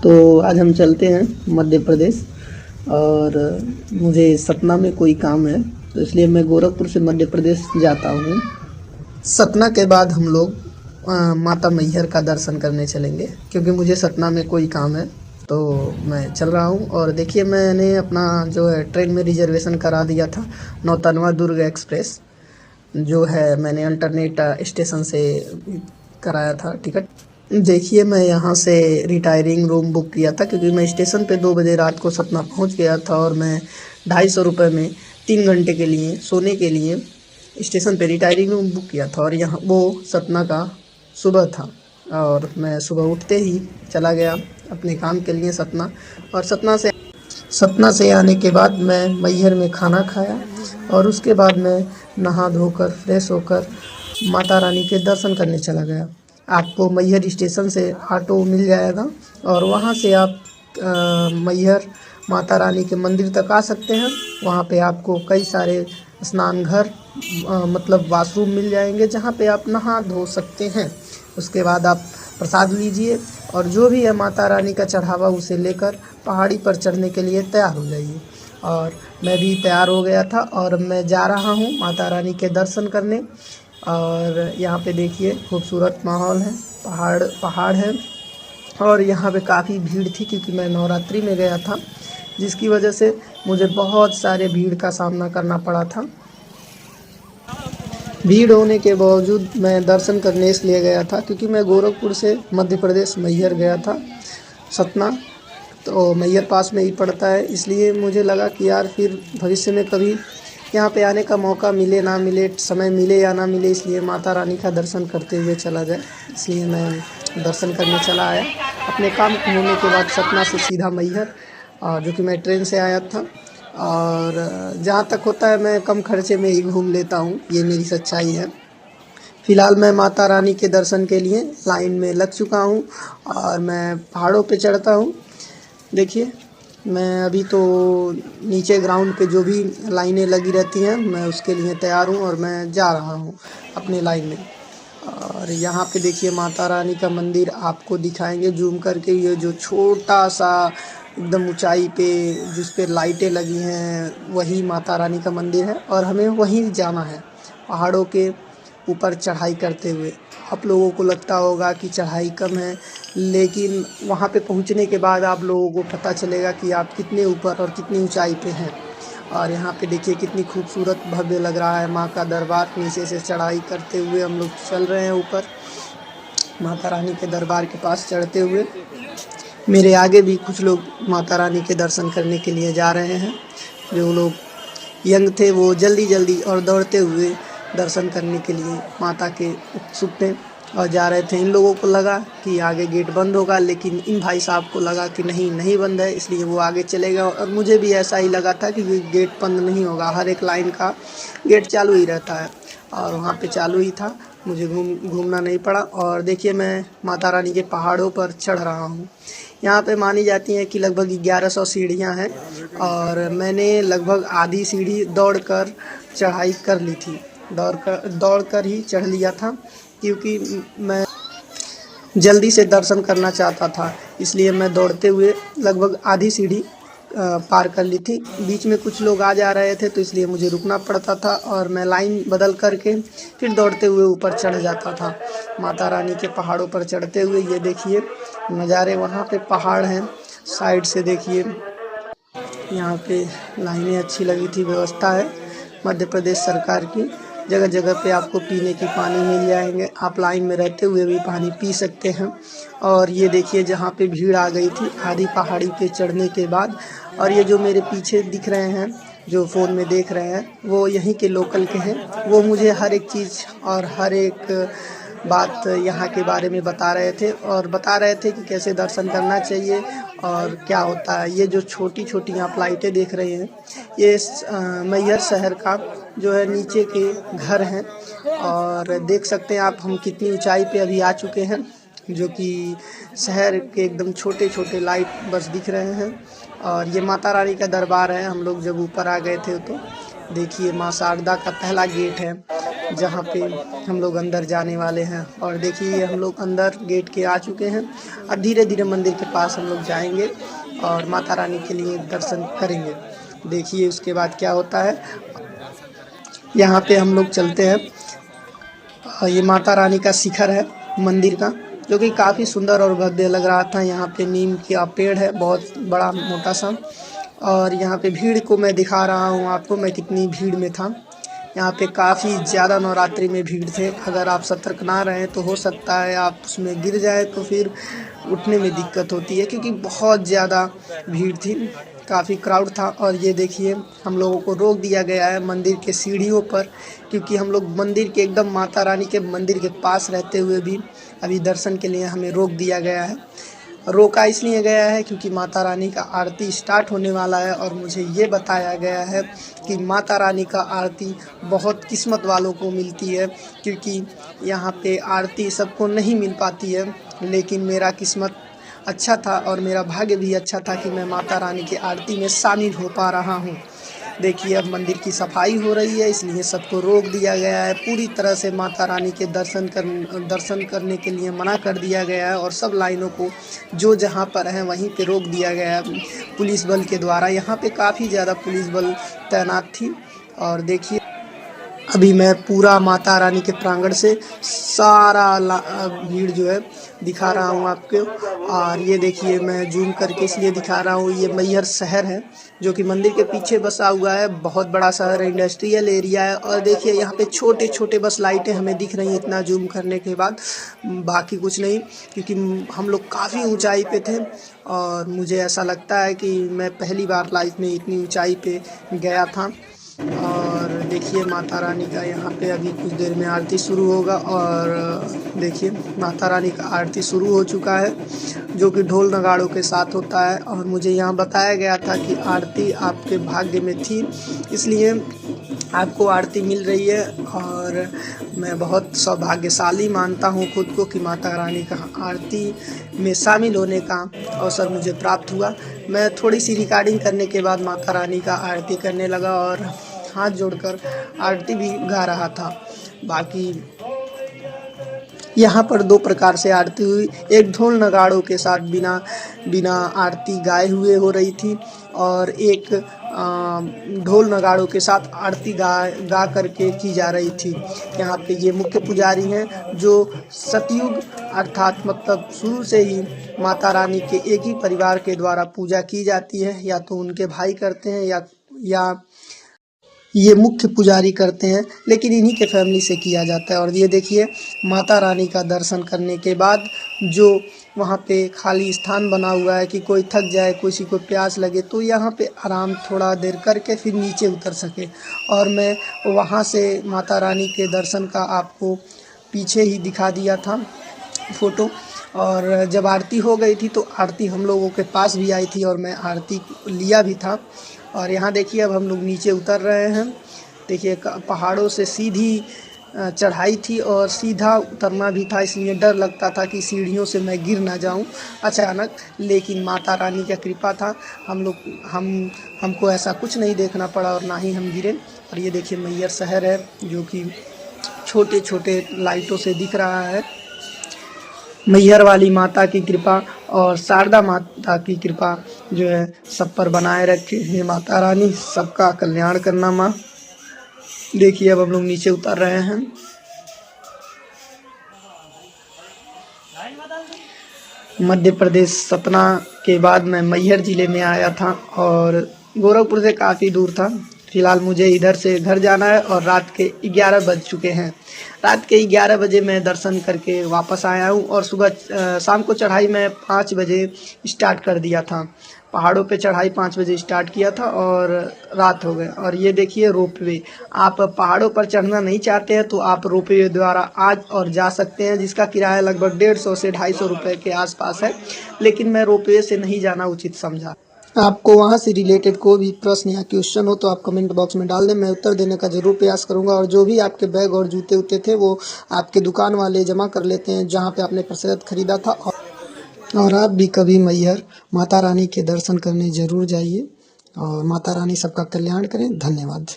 तो आज हम चलते हैं मध्य प्रदेश और मुझे सतना में कोई काम है, तो इसलिए मैं गोरखपुर से मध्य प्रदेश जाता हूँ। सतना के बाद हम लोग माता मैहर का दर्शन करने चलेंगे, क्योंकि मुझे सतना में कोई काम है तो मैं चल रहा हूँ। और देखिए, मैंने अपना जो है ट्रेन में रिजर्वेशन करा दिया था, नौतनवा दुर्ग एक्सप्रेस जो है, मैंने अल्टरनेट स्टेशन से कराया था टिकट। देखिए, मैं यहाँ से रिटायरिंग रूम बुक किया था, क्योंकि मैं स्टेशन पे 2 बजे रात को सतना पहुँच गया था और मैं 250 रुपये में 3 घंटे के लिए सोने के लिए स्टेशन पे रिटायरिंग रूम बुक किया था। और यहाँ वो सतना का सुबह था और मैं सुबह उठते ही चला गया अपने काम के लिए सतना। और सतना से आने के बाद मैं मैहर में खाना खाया और उसके बाद मैं नहा धोकर फ्रेश होकर माता रानी के दर्शन करने चला गया। आपको मैहर स्टेशन से ऑटो मिल जाएगा और वहाँ से आप मैहर माता रानी के मंदिर तक आ सकते हैं। वहाँ पे आपको कई सारे स्नान घर मतलब वाशरूम मिल जाएंगे, जहाँ पे आप नहा धो सकते हैं। उसके बाद आप प्रसाद लीजिए और जो भी है माता रानी का चढ़ावा उसे लेकर पहाड़ी पर चढ़ने के लिए तैयार हो जाइए। और मैं भी तैयार हो गया था और मैं जा रहा हूँ माता रानी के दर्शन करने। और यहाँ पे देखिए, खूबसूरत माहौल है, पहाड़ है और यहाँ पे काफ़ी भीड़ थी, क्योंकि मैं नवरात्रि में गया था, जिसकी वजह से मुझे बहुत सारे भीड़ का सामना करना पड़ा था। भीड़ होने के बावजूद मैं दर्शन करने इसलिए गया था क्योंकि मैं गोरखपुर से मध्य प्रदेश मैहर गया था सतना, तो मैहर पास में ही पड़ता है। इसलिए मुझे लगा कि यार फिर भविष्य में कभी यहाँ पे आने का मौका मिले ना मिले, समय मिले या ना मिले, इसलिए माता रानी का दर्शन करते हुए चला जाए। इसलिए मैं दर्शन करने चला आया। अपने काम होने के बाद सतना से सीधा मैहर, जो कि मैं ट्रेन से आया था। और जहाँ तक होता है मैं कम खर्चे में ही घूम लेता हूँ, ये मेरी सच्चाई है। फ़िलहाल मैं माता रानी के दर्शन के लिए लाइन में लग चुका हूँ और मैं पहाड़ों पे चढ़ता हूँ। देखिए, मैं अभी तो नीचे ग्राउंड पे जो भी लाइनें लगी रहती हैं, मैं उसके लिए तैयार हूँ और मैं जा रहा हूँ अपने लाइन में। और यहाँ पे देखिए, माता रानी का मंदिर आपको दिखाएंगे जूम करके। ये जो छोटा सा एकदम ऊंचाई पे जिस पे लाइटें लगी हैं, वही माता रानी का मंदिर है और हमें वहीं जाना है, पहाड़ों के ऊपर चढ़ाई करते हुए। आप लोगों को लगता होगा कि चढ़ाई कम है, लेकिन वहाँ पे पहुँचने के बाद आप लोगों को पता चलेगा कि आप कितने ऊपर और कितनी ऊंचाई पे हैं। और यहाँ पे देखिए, कितनी खूबसूरत भव्य लग रहा है माँ का दरबार। नीचे से चढ़ाई करते हुए हम लोग चल रहे हैं ऊपर माता रानी के दरबार के पास चढ़ते हुए। मेरे आगे भी कुछ लोग माता रानी के दर्शन करने के लिए जा रहे हैं। जो लोग यंग थे वो जल्दी और दौड़ते हुए दर्शन करने के लिए माता के उत्सुक थे और जा रहे थे। इन लोगों को लगा कि आगे गेट बंद होगा, लेकिन इन भाई साहब को लगा कि नहीं बंद है, इसलिए वो आगे चले गए। और मुझे भी ऐसा ही लगा था कि ये गेट बंद नहीं होगा, हर एक लाइन का गेट चालू ही रहता है और वहाँ पे चालू ही था, मुझे घूमना नहीं पड़ा। और देखिए, मैं माता रानी के पहाड़ों पर चढ़ रहा हूँ। यहाँ पे मानी जाती है कि लगभग 1100 सीढ़ियाँ हैं और मैंने लगभग आधी सीढ़ी दौड़कर चढ़ाई कर ली थी। दौड़कर ही चढ़ लिया था, क्योंकि मैं जल्दी से दर्शन करना चाहता था, इसलिए मैं दौड़ते हुए लगभग आधी सीढ़ी पार कर ली थी। बीच में कुछ लोग आ जा रहे थे, तो इसलिए मुझे रुकना पड़ता था और मैं लाइन बदल करके फिर दौड़ते हुए ऊपर चढ़ जाता था माता रानी के पहाड़ों पर चढ़ते हुए। ये देखिए नज़ारे, वहाँ पे पहाड़ हैं, साइड से देखिए। यहाँ पे लाइनें अच्छी लगी थी, व्यवस्था है मध्य प्रदेश सरकार की। जगह जगह पे आपको पीने की पानी मिल जाएंगे, आप लाइन में रहते हुए भी पानी पी सकते हैं। और ये देखिए, जहाँ पे भीड़ आ गई थी आधी पहाड़ी पे चढ़ने के बाद। और ये जो मेरे पीछे दिख रहे हैं, जो फ़ोन में देख रहे हैं, वो यहीं के लोकल के हैं। वो मुझे हर एक चीज़ और हर एक बात यहाँ के बारे में बता रहे थे और बता रहे थे कि कैसे दर्शन करना चाहिए और क्या होता है। ये जो छोटी आप लाइटें देख रहे हैं, ये मैहर शहर का जो है नीचे के घर हैं। और देख सकते हैं आप हम कितनी ऊंचाई पे अभी आ चुके हैं, जो कि शहर के एकदम छोटे लाइट बस दिख रहे हैं। और ये माता रानी का दरबार है। हम लोग जब ऊपर आ गए थे तो देखिए, माँ शारदा का पहला गेट है जहाँ पे हम लोग अंदर जाने वाले हैं। और देखिए हम लोग अंदर गेट के आ चुके हैं। अब धीरे धीरे मंदिर के पास हम लोग जाएंगे और माता रानी के लिए दर्शन करेंगे। देखिए उसके बाद क्या होता है। यहाँ पे हम लोग चलते हैं। ये माता रानी का शिखर है मंदिर का, जो कि काफ़ी सुंदर और भव्य लग रहा था। यहाँ पे नीम का पेड़ है बहुत बड़ा मोटा सा। और यहाँ पे भीड़ को मैं दिखा रहा हूँ आपको, मैं कितनी भीड़ में था। यहाँ पे काफ़ी ज़्यादा नवरात्रि में भीड़ थे। अगर आप सतर्क ना रहें तो हो सकता है आप उसमें गिर जाए, तो फिर उठने में दिक्कत होती है, क्योंकि बहुत ज़्यादा भीड़ थी, काफ़ी क्राउड था। और ये देखिए हम लोगों को रोक दिया गया है मंदिर के सीढ़ियों पर, क्योंकि हम लोग मंदिर के एकदम माता रानी के मंदिर के पास रहते हुए भी अभी दर्शन के लिए हमें रोक दिया गया है। रोका इसलिए गया है क्योंकि माता रानी का आरती स्टार्ट होने वाला है, और मुझे ये बताया गया है कि माता रानी का आरती बहुत किस्मत वालों को मिलती है, क्योंकि यहाँ पे आरती सबको नहीं मिल पाती है। लेकिन मेरा किस्मत अच्छा था और मेरा भाग्य भी अच्छा था कि मैं माता रानी की आरती में शामिल हो पा रहा हूँ। देखिए अब मंदिर की सफाई हो रही है, इसलिए सबको रोक दिया गया है। पूरी तरह से माता रानी के दर्शन करने के लिए मना कर दिया गया है, और सब लाइनों को जो जहाँ पर है वहीं पे रोक दिया गया है पुलिस बल के द्वारा। यहाँ पे काफ़ी ज़्यादा पुलिस बल तैनात थी। और देखिए अभी मैं पूरा माता रानी के प्रांगण से सारा भीड़ जो है दिखा रहा हूँ आपको। और ये देखिए मैं जूम करके इसलिए दिखा रहा हूँ, ये मैहर शहर है जो कि मंदिर के पीछे बसा हुआ है। बहुत बड़ा शहर है, इंडस्ट्रियल एरिया है। और देखिए यहाँ पे छोटे छोटे बस लाइटें हमें दिख रही हैं इतना जूम करने के बाद, बाकी कुछ नहीं, क्योंकि हम लोग काफ़ी ऊंचाई पे थे। और मुझे ऐसा लगता है कि मैं पहली बार लाइफ में इतनी ऊंचाई पे गया था। और देखिए माता रानी का यहाँ पे अभी कुछ देर में आरती शुरू होगा। और देखिए माता रानी का आरती शुरू हो चुका है, जो कि ढोल नगाड़ों के साथ होता है। और मुझे यहाँ बताया गया था कि आरती आपके भाग्य में थी, इसलिए आपको आरती मिल रही है। और मैं बहुत सौभाग्यशाली मानता हूँ खुद को कि माता रानी का आरती में शामिल होने का अवसर मुझे प्राप्त हुआ। मैं थोड़ी सी रिकॉर्डिंग करने के बाद माता रानी का आरती करने लगा और हाथ जोड़कर आरती भी गा रहा था। बाकी यहाँ पर दो प्रकार से आरती हुई, एक ढोल नगाड़ों के साथ बिना आरती गाए हुए हो रही थी, और एक ढोल नगाड़ों के साथ आरती गा करके की जा रही थी। यहाँ पे ये मुख्य पुजारी हैं जो सतयुग अर्थात मतलब शुरू से ही माता रानी के एक ही परिवार के द्वारा पूजा की जाती है, या तो उनके भाई करते हैं या ये मुख्य पुजारी करते हैं, लेकिन इन्हीं के फैमिली से किया जाता है। और ये देखिए माता रानी का दर्शन करने के बाद जो वहाँ पे खाली स्थान बना हुआ है कि कोई थक जाए, किसी को प्यास लगे तो यहाँ पे आराम थोड़ा देर करके फिर नीचे उतर सके। और मैं वहाँ से माता रानी के दर्शन का आपको पीछे ही दिखा दिया था फ़ोटो। और जब आरती हो गई थी तो आरती हम लोगों के पास भी आई थी और मैं आरती लिया भी था। और यहाँ देखिए अब हम लोग नीचे उतर रहे हैं। देखिए पहाड़ों से सीधी चढ़ाई थी और सीधा उतरना भी था, इसलिए डर लगता था कि सीढ़ियों से मैं गिर ना जाऊं अचानक। लेकिन माता रानी का कृपा था, हमको ऐसा कुछ नहीं देखना पड़ा और ना ही हम गिरे। और ये देखिए मैहर शहर है जो कि छोटे छोटे लाइटों से दिख रहा है। मैहर वाली माता की कृपा और शारदा माता की कृपा जो है सब पर बनाए रखे। हे माता रानी सबका कल्याण करना माँ। देखिए अब हम लोग नीचे उतर रहे हैं। मध्य प्रदेश सतना के बाद मैं मैहर ज़िले में आया था और गोरखपुर से काफ़ी दूर था। फ़िलहाल मुझे इधर से घर जाना है और रात के 11 बज चुके हैं। रात के 11 बजे मैं दर्शन करके वापस आया हूँ और शाम को चढ़ाई मैं 5 बजे स्टार्ट कर दिया था। पहाड़ों पे चढ़ाई 5 बजे स्टार्ट किया था और रात हो गए। और ये देखिए रोपवे, आप पहाड़ों पर चढ़ना नहीं चाहते हैं तो आप रोपवे द्वारा आज और जा सकते हैं, जिसका किराया लगभग 150 से 250 रुपये के आसपास है। लेकिन मैं रोपवे से नहीं जाना उचित समझा। आपको वहाँ से रिलेटेड कोई भी प्रश्न या क्वेश्चन हो तो आप कमेंट बॉक्स में डाल दें, मैं उत्तर देने का ज़रूर प्रयास करूँगा। और जो भी आपके बैग और जूते उते थे वो आपके दुकान वाले जमा कर लेते हैं जहाँ पे आपने प्रसाद खरीदा था। और आप भी कभी मैहर माता रानी के दर्शन करने ज़रूर जाइए और माता रानी सबका कल्याण करें। धन्यवाद।